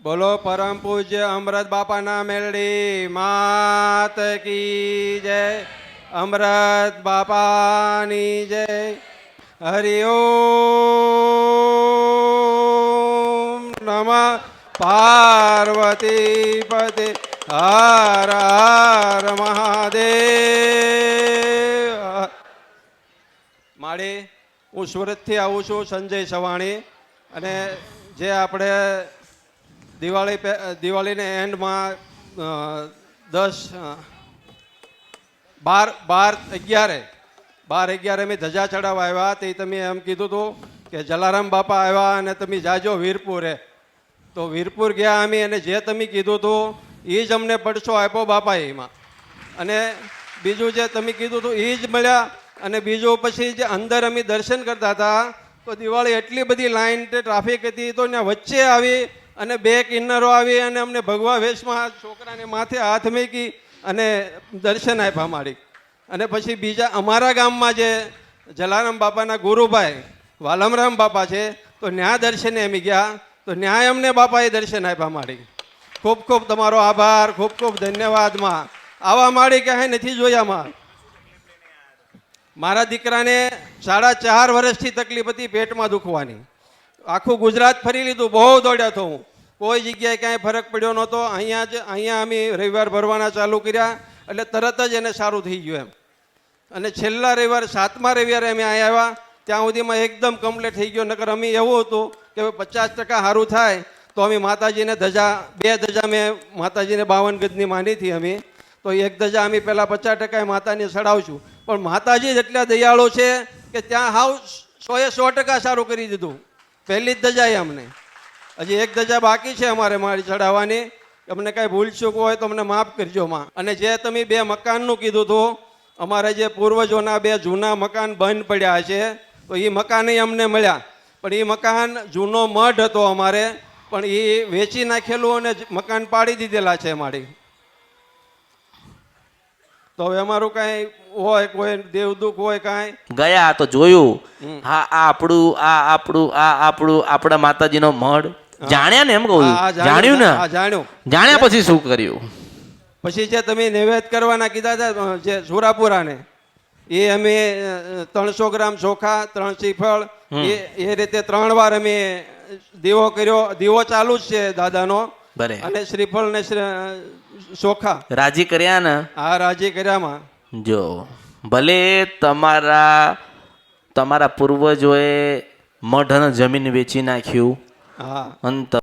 બોલો પરમ પૂજ્ય અમૃત બાપાના મેલડી માત કી જય. અમૃત બાપાની જય. હરિઓમ નમઃ પાર્વતી પતે હર હર મહાદેવ. માળી હું સુરતથી આવું છું, સંજય સવાણી. અને જે આપણે દિવાળીને એન્ડમાં 12-11 અમે ધજા ચડાવવા આવ્યા. તે તમે એમ કીધું હતું કે જલારામ બાપા આવ્યા અને તમે જાજો વીરપુરે. તો વીરપુર ગયા અમે, અને જે તમે કીધું હતું એ જ અમને પડછો આપ્યો બાપાએ એમાં. અને બીજું જે તમે કીધું હતું એ જ મળ્યા. અને બીજું પછી જે અંદર અમે દર્શન કરતા હતા તો દિવાળી એટલી બધી લાઈન ટ્રાફિક હતી, તો ત્યાં વચ્ચે આવી અને બે કિન્નરો આવી અને અમને ભગવા વેશમાં છોકરાને માથે હાથ મૂકી અને દર્શન આપ્યા મારી. અને પછી બીજા અમારા ગામમાં જે જલારામ બાપાના ગુરુભાઈ વાલમરામ બાપા છે, તો ન્યા દર્શને અમે ગયા. તો ન્યાય અમને બાપાએ દર્શન આપ્યા મારી. ખૂબ ખૂબ તમારો આભાર, ખૂબ ખૂબ ધન્યવાદમાં. આવા માળી ક્યાંય નથી જોયામાં. મારા દીકરાને 4.5 વર્ષથી તકલીફ હતી પેટમાં દુખવાની. આખું ગુજરાત ફરી લીધું, બહુ દોડ્યા હતો હું, કોઈ જગ્યાએ ક્યાંય ફરક પડ્યો નહોતો. અહીંયા અમે રવિવાર ભરવાના ચાલુ કર્યા એટલે તરત જ એને સારું થઈ ગયું એમ. અને છેલ્લા રવિવાર 7મા રવિવારે અમે અહીંયા આવ્યા, ત્યાં સુધીમાં એકદમ કમ્પ્લીટ થઈ ગયો. નકર અમે એવું હતું કે 50% સારું થાય તો અમે માતાજીને ધજા, 2 ધજા મેં માતાજીને 52 ગજની માંડી હતી અમે. તો 1 ધજા અમે પહેલાં 50% માતાને ચડાવશું. પણ માતાજી જેટલા દયાળુ છે કે ત્યાં હાવ 100% સારું કરી દીધું પહેલી જ ધજાએ અમને. હજી 1 ધજા બાકી છે અમારે મારી ચડાવવાની. અમને કાંઈ ભૂલ ચૂક હોય તો અમને માફ કરજો માં. અને જે તમે 2 મકાનનું કીધું હતું, અમારે જે પૂર્વજોના 2 જૂના મકાન બંધ પડ્યા છે, તો એ મકાન અમને મળ્યા. પણ એ મકાન જૂનો મઢ હતો અમારે, પણ એ વેચી નાખેલું અને મકાન પાડી દીધેલા છે મારી. તો હવે અમારું કાંઈ હોય, કોઈ દેવદુખ હોય કાંઈ ગયા તો જોયું. હા, આપણા માતાજીનો મઢ જાણ્યા ને, એમ કહું જાણ્યું ને. જાણ્યા પછી શું કર્યું? પછી જે તમે નૈવેદ્ય કરવાના કીધા હતા જે સુરાપુરાને, એ અમે 300 ગ્રામ ચોખા, 3 શ્રીફળ, એ રીતે 3 વાર અમે દીવો કર્યો. દીવો ચાલુ જ છે દાદાનો. અને શ્રીફળ ને ચોખા રાજી કર્યા ને? હા, રાજી કર્યામાં. જો ભલે તમારા પૂર્વજોએ મઢ અને જમીન વેચી નાખ્યું, હા, અંત